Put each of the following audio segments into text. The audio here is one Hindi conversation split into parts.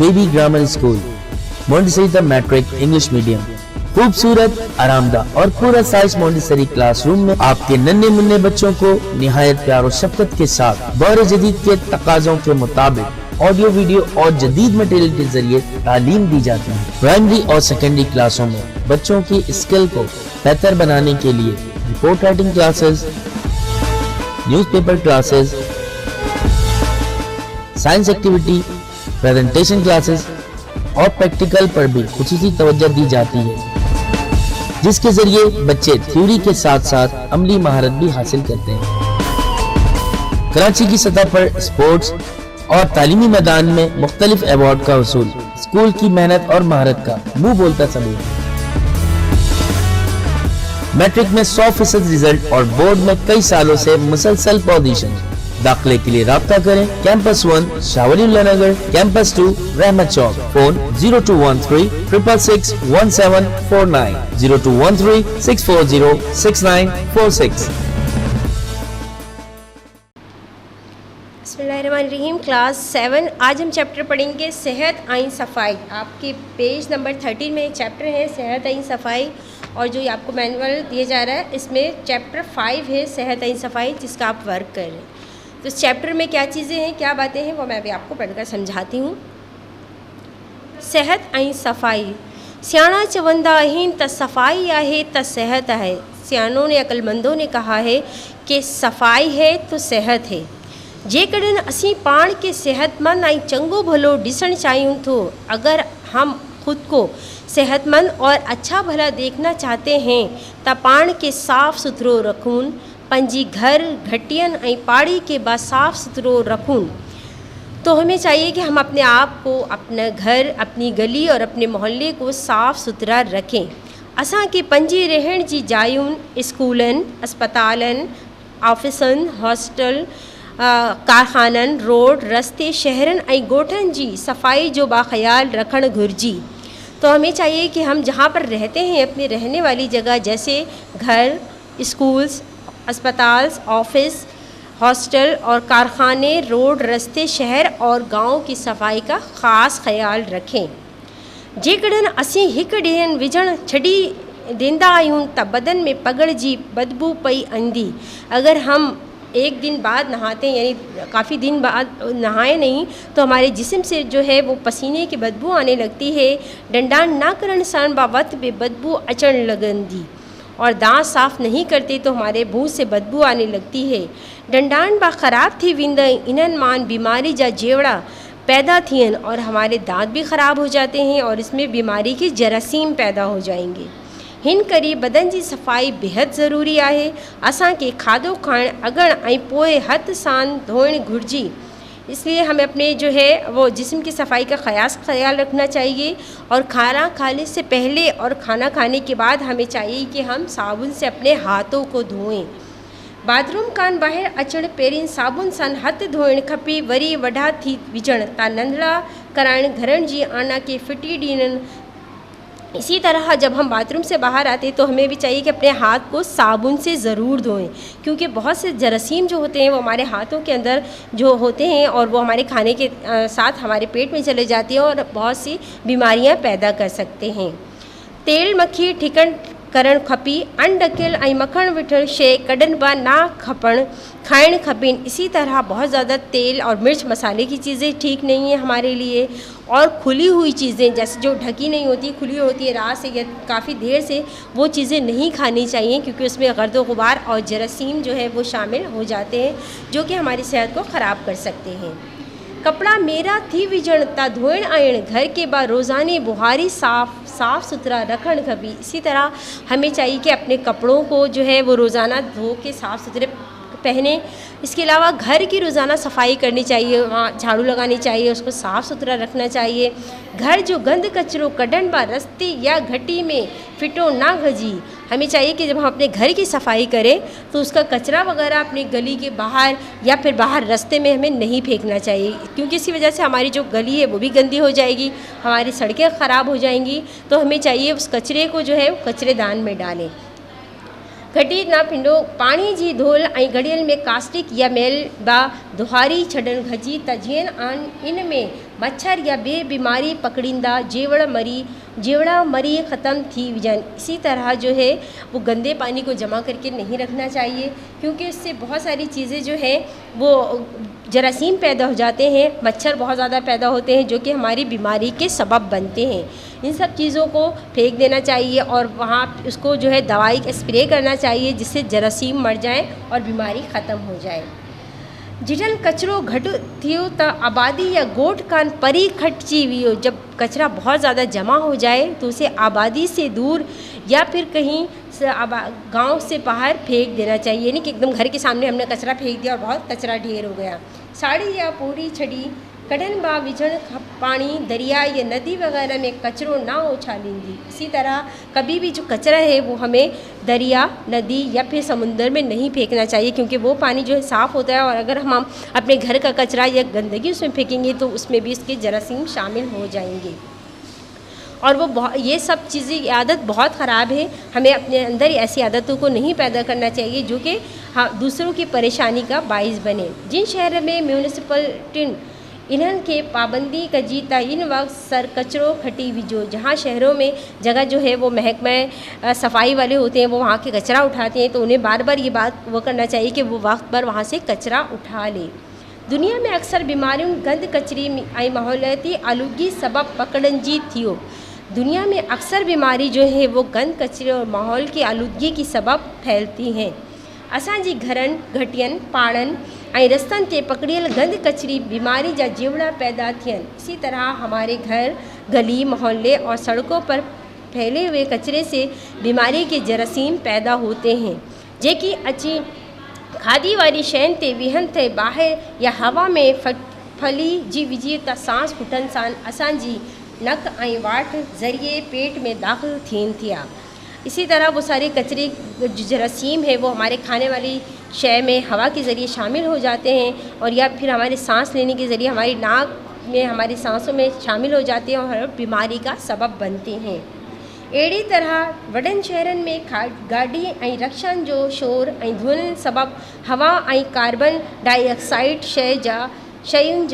शेबी grammar school, Montessori the matric English medium. खूबसूरत, आरामदाह और पूरा साइज मोंटेसरी क्लासरूम में आपके नन्हे मुन्ने बच्चों को निहायत प्यार और शफकत के साथ दौर जदीद के तकाज़ों के मुताबिक ऑडियो, वीडियो और जदीद मटेरियल के जरिए तालीम दी जाती है। प्राइमरी और सेकेंडरी क्लासों में बच्चों की स्किल को बेहतर बनाने के लिए report writing classes, newspaper classes, science activity, presentation classes और प्रैक्टिकल पर भी खुसूसी तवज्जो दी जाती है, जिसके जरिए बच्चे थ्योरी के साथ साथ अमली महारत भी हासिल करते हैं। कराची की सतह पर स्पोर्ट्स और तालीमी मैदान में मुख्तलिफ अवार्ड का वसूल स्कूल की मेहनत और महारत का मुंह बोलता सबूत है। मैट्रिक में 100% रिजल्ट और बोर्ड में कई सालों से मुसलसल पोजीशन। दाखिले के लिए राब्ता करें कैंपस 1 शाहवलीउल्लाह नगर, कैंपस 2 रहमत चौक। फोन 0213 666 1749, 0213 640 6946। बिस्मिल्लाहिर्रहमानिर्रहीम। क्लास 7 आज हम चैप्टर पढ़ेंगे सेहत आइन सफाई। आपके पेज नंबर 13 में एक चैप्टर है सेहत आइन सफाई, और जो ये आपको मैनुअल दिया जा रहा है इसमें चैप्टर 5 है सेहत आइन सफाई, जिसका आप वर्क कर रहे हैं। तो इस चैप्टर में क्या चीज़ें हैं, क्या बातें हैं, वो मैं अभी आपको पढ़कर समझाती हूँ। सेहत ऐं सफ़ाई। सियाणा चवंदा आहिनि त सफ़ाई आहे त सेहत है। सियाणों ने, अक्लमंदों ने कहा है कि सफ़ाई है तो सेहत है। जेकॾहिं असीं पाण के सेहतमंद ऐं चंगो भलो ॾिसणु चाहियूं तो, अगर हम खुद को सेहतमंद और अच्छा भला देखना चाहते हैं तो पाण के साफ़ सुथरो रखूं, पंजी घर घटियन ऐं पाड़ी के बाद साफ़ सुथरो रखूं। तो हमें चाहिए कि हम अपने आप को, अपना घर, अपनी गली और अपने मोहल्ले को साफ़ सुथरा रखें। असां के पंजी रहण जी जायुनि, स्कूलन, अस्पतालन, ऑफिसन, हॉस्टल, कारखानन, रोड, रस्ते, शहरन ऐं ॻोठनि जी सफ़ाई जो बाख़याल रखणु घुरिजी। तो हमें चाहिए कि हम जहाँ पर रहते हैं, अपने रहने वाली जगह जैसे घर, स्कूल्स, अस्पताल, ऑफिस, हॉस्टल और कारखाने, रोड, रस्ते, शहर और गांव की सफ़ाई का ख़ास ख्याल रखें। जेकॾहिं असीं हिकु ॾींहुं विझण छॾी ॾींदा आहियूं त बदन में पगड़ जी बदबू पई ईंदी। अगर हम एक दिन बाद नहाते हैं, यानी काफ़ी दिन बाद नहाए नहीं, तो हमारे जिस्म से जो है वो पसीने की बदबू आने लगती है। डंडान ना करण सां बाबत में बदबू अचण लगंदी, और दांत साफ़ नहीं करते तो हमारे मुंह से बदबू आने लगती है। डंडान बा ख़राब थी वेंदा, इन्हनि मान बीमारी जा जेवड़ा पैदा थियन और हमारे दांत भी ख़राब हो जाते हैं और इसमें बीमारी की जरासीम पैदा हो जाएंगे। हिन करी बदन की सफ़ाई बेहद ज़रूरी है। असां के खाधो खाइण अगण ऐं पोइ हथ सां धोइण घुरिजी। इसलिए हमें अपने जो है वो जिस्म की सफ़ाई का ख़ास ख्याल रखना चाहिए, और खाना खाने से पहले और खाना खाने के बाद हमें चाहिए कि हम साबुन से अपने हाथों को धोएं। बाथरूम कान ॿाहिरि अचण पहिरीं साबुन सां हथ धोइण खपे, वरी वॾा थी विझण ता नंढड़ा कराइण घरनि जी आना के फिटी ॾियनि। इसी तरह जब हम बाथरूम से बाहर आते हैं तो हमें भी चाहिए कि अपने हाथ को साबुन से ज़रूर धोएं, क्योंकि बहुत से जरासीम जो होते हैं वो हमारे हाथों के अंदर जो होते हैं और वो हमारे खाने के साथ हमारे पेट में चले जाती हैं और बहुत सी बीमारियां पैदा कर सकते हैं। तेल मक्खी ठिकण करण खपी, अनढकियल ऐं मखण विठल शइ कॾनि बि ना खपण खाइण खपेनि। इसी तरह बहुत ज़्यादा तेल और मिर्च मसाले की चीज़ें ठीक नहीं है हमारे लिए, और खुली हुई चीज़ें जैसे जो ढकी नहीं होती, खुली होती है रात से या काफ़ी देर से, वो चीज़ें नहीं खानी चाहिए, क्योंकि उसमें गर्द गुबार और जरासीम जो है वो शामिल हो जाते हैं, जो कि हमारी सेहत को ख़राब कर सकते हैं। कपड़ा मेरा थी विझण ता धोइण आइण, घर के बाद रोज़ाने बुहारी साफ़ सुथरा रखण खपे। इसी तरह हमें चाहिए कि अपने कपड़ों को जो है वो रोज़ाना धो के साफ़ सुथरे पहने। इसके अलावा घर की रोज़ाना सफाई करनी चाहिए, वहाँ झाड़ू लगानी चाहिए, उसको साफ़ सुथरा रखना चाहिए। घर जो गंद कचरो कढण बा रस्ते या घटी में फिटो ना घजी। हमें चाहिए कि जब हम अपने घर की सफाई करें तो उसका कचरा वगैरह अपनी गली के बाहर या फिर बाहर रास्ते में हमें नहीं फेंकना चाहिए, क्योंकि इसी वजह से हमारी जो गली है वो भी गंदी हो जाएगी, हमारी सड़कें ख़राब हो जाएंगी। तो हमें चाहिए उस कचरे को जो है कचरेदान में डालें। घटी न पिंडो पाणी जी धोल ऐं घड़ियल में कास्टिक या मेल बा दुहारी छॾणु घिरिजी त जीअं इन में मच्छर या ॿिए बीमारी पकड़ींदा जेवड़ा मरी ख़त्म थी वजन। इसी तरह जो है वो गंदे पानी को जमा करके नहीं रखना चाहिए, क्योंकि इससे बहुत सारी चीज़ें जो है वो जरासीम पैदा हो जाते हैं, मच्छर बहुत ज़्यादा पैदा होते हैं जो कि हमारी बीमारी के सबब बनते हैं। इन सब चीज़ों को फेंक देना चाहिए और वहाँ उसको जो है दवाई स्प्रे करना चाहिए जिससे जरासीम मर जाए और बीमारी ख़त्म हो जाए। जिटल कचरो घट थियो त आबादी या गोठ कान परी खटची वियो। जब कचरा बहुत ज़्यादा जमा हो जाए तो उसे आबादी से दूर या फिर कहीं गांव से बाहर फेंक देना चाहिए, यानी कि एकदम घर के सामने हमने कचरा फेंक दिया और बहुत कचरा ढेर हो गया। साड़ी या पूरी छड़ी कड़न बा विझण पानी दरिया या नदी वगैरह में कचरो ना उछालींदी। इसी तरह कभी भी जो कचरा है वो हमें दरिया, नदी या फिर समुंदर में नहीं फेंकना चाहिए, क्योंकि वो पानी जो है साफ़ होता है और अगर हम अपने घर का कचरा या गंदगी उसमें फेंकेंगे तो उसमें भी इसके जरासीम शामिल हो जाएंगे। और वो ये सब चीज़ें आदत बहुत ख़राब है। हमें अपने अंदर ऐसी आदतों को नहीं पैदा करना चाहिए जो कि दूसरों की परेशानी का बाइस बने। जिन शहर में म्यूनिसिपलिटी इन्हनि के पाबंदी कजी त इन वक्त सर कचरो खटी विझो। जहाँ शहरों में जगह जो है वो महकमा सफाई वाले होते हैं, वो वहाँ के कचरा उठाते हैं, तो उन्हें बार बार ये बात वो करना चाहिए कि वो वक्त पर वहाँ से कचरा उठा ले। दुनिया में अक्सर बीमारियों गंद कचरी ऐं माहौलियाती आलूगी सबब पकड़न जी थियो। दुनिया में अक्सर बीमारी जो है वो गंद कचरे और माहौल की आलूदगी की सबब फैलती हैं। असांजी घरनि, घटियनि, पाड़नि ऐं रस्तनि ते पकड़ियल गंद कचरी बीमारी जा जीवड़ा पैदा थियनि। इसी तरह हमारे घर, गली, मोहल्ले और सड़कों पर फैले हुए कचरे से बीमारी के जरासीम पैदा होते हैं, जेकी अची खादी वारी शयुनि ते विहनि ते ॿाहिरि या हवा में फली जी विझी त सांस फुटनि सां असांजी नक ऐं वाट ज़रिए पेट में दाख़िल थियनि थिया। इसी तरह वो सारे कचरे जो जरासीम है वो हमारे खाने वाली शय में हवा के ज़रिए शामिल हो जाते हैं और या फिर हमारे सांस लेने के ज़रिए हमारी नाक में, हमारी सांसों में शामिल हो जाते हैं और बीमारी का सबब बनते हैं। अहिड़ी तरह वॾनि शहरनि में गाॾी ऐं रक्षनि जो शोर ऐं धुअनि सबब हवा ऐं कार्बन डाइऑक्साइड शयुनि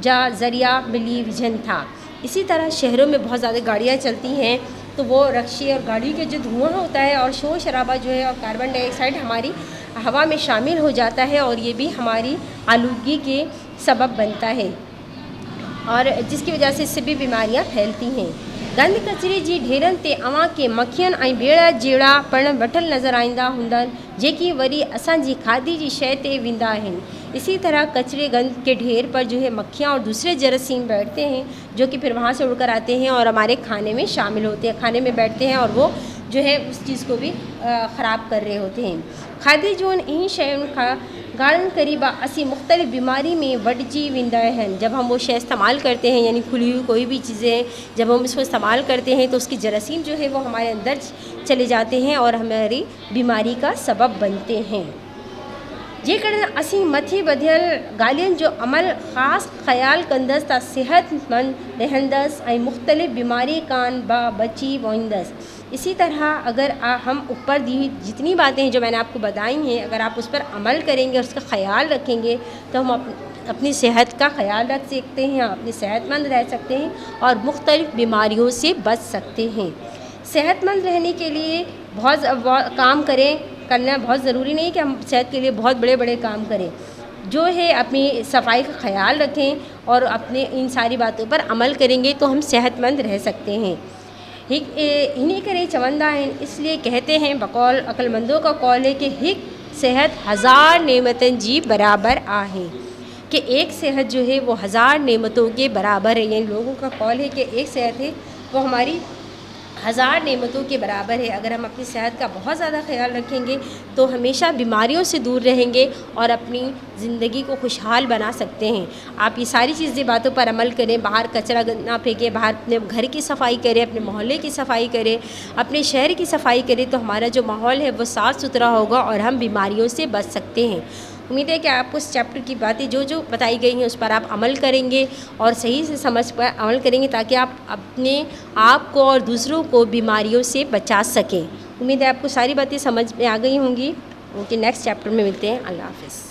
जा ज़रिया मिली विझनि था। इसी तरह शहरों में बहुत ज़्यादा गाड़ियाँ चलती हैं तो वो रक्शे और गाड़ी के जो धुआं होता है और शोर शराबा जो है और कार्बन डाइऑक्साइड हमारी हवा में शामिल हो जाता है और ये भी हमारी आलूदगी के सबब बनता है और जिसकी वजह से इससे भी बीमारियां फैलती हैं। गंद कचरे जी ढेरनि ते अवां के मक्खियुनि ऐं ॿेड़ा जहिड़ा पिण वठल नज़र आईंदा हूंदनि, जेकी वरी असांजी खाधी जी शइ ते वेंदा आहिनि। इसी तरह कचरे गंद के ढेर पर जो है मक्खियाँ और दूसरे जरासीम बैठते हैं जो कि फिर वहाँ से उड़कर आते हैं और हमारे खाने में शामिल होते हैं, खाने में बैठते हैं और वो जो है उस चीज़ को भी ख़राब कर रहे होते हैं। खाधी जो इन शयुनि खां गाढ़नि करीब असी मुख्तलिफ़ बीमारी में वढिजी वेंदा आहिनि। जब हम वो शय इस्तेमाल करते हैं, यानी खुली हुई कोई भी चीज़ें जब हम इसको इस्तेमाल करते हैं तो उसकी जरासीम जो है वो हमारे अंदर चले जाते हैं और हमारी बीमारी का सबब बनते हैं। जेकॾहिं असीं मथे ॿधियल ॻाल्हियुनि जो अमल ख़ासि ख़्यालु कंदसि त सेहतमंद रहंदसि ऐं मुख़्तलिफ़ बीमारी कान बची वेंदसि। इसी तरह अगर हम ऊपर दी जितनी बातें हैं जो मैंने आपको बताई हैं, अगर आप उस पर अमल करेंगे और उसका ख़्याल रखेंगे तो हम अपनी सेहत का ख़्याल रख सकते हैं, अपनी सेहतमंद रह सकते हैं और मुख़्तलिफ़ बीमारियों से बच सकते हैं। सेहतमंद रहने के लिए बहुत काम करना बहुत ज़रूरी नहीं कि हम सेहत के लिए बहुत बड़े बड़े काम करें, जो है अपनी सफाई का ख्याल रखें और अपने इन सारी बातों पर अमल करेंगे तो हम सेहतमंद रह सकते हैं। इन्हीं करे चवंदा आहिनि, इसलिए कहते हैं बकौल अक़लमंदों का कौल है कि हिक सेहत हज़ार नेमतनि जी बराबर आहे, कि एक सेहत जो है वो हज़ार नेमतों के बराबर है। यानी लोगों का कौल है कि एक सेहत है वो हमारी हज़ार नेमतों के बराबर है। अगर हम अपनी सेहत का बहुत ज़्यादा ख्याल रखेंगे तो हमेशा बीमारियों से दूर रहेंगे और अपनी ज़िंदगी को खुशहाल बना सकते हैं। आप ये सारी चीज़ें बातों पर अमल करें, बाहर कचरा ना फेंकें, बाहर अपने घर की सफाई करें, अपने मोहल्ले की सफाई करें, अपने शहर की सफाई करें, तो हमारा जो माहौल है वो साफ़ सुथरा होगा और हम बीमारियों से बच सकते हैं। उम्मीद है कि आपको इस चैप्टर की बातें जो जो बताई गई हैं उस पर आप अमल करेंगे और सही से समझ पर अमल करेंगे ताकि आप अपने आप को और दूसरों को बीमारियों से बचा सकें। उम्मीद है आपको सारी बातें समझ में आ गई होंगी। ओके, नेक्स्ट चैप्टर में मिलते हैं। अल्लाह हाफ़िज़।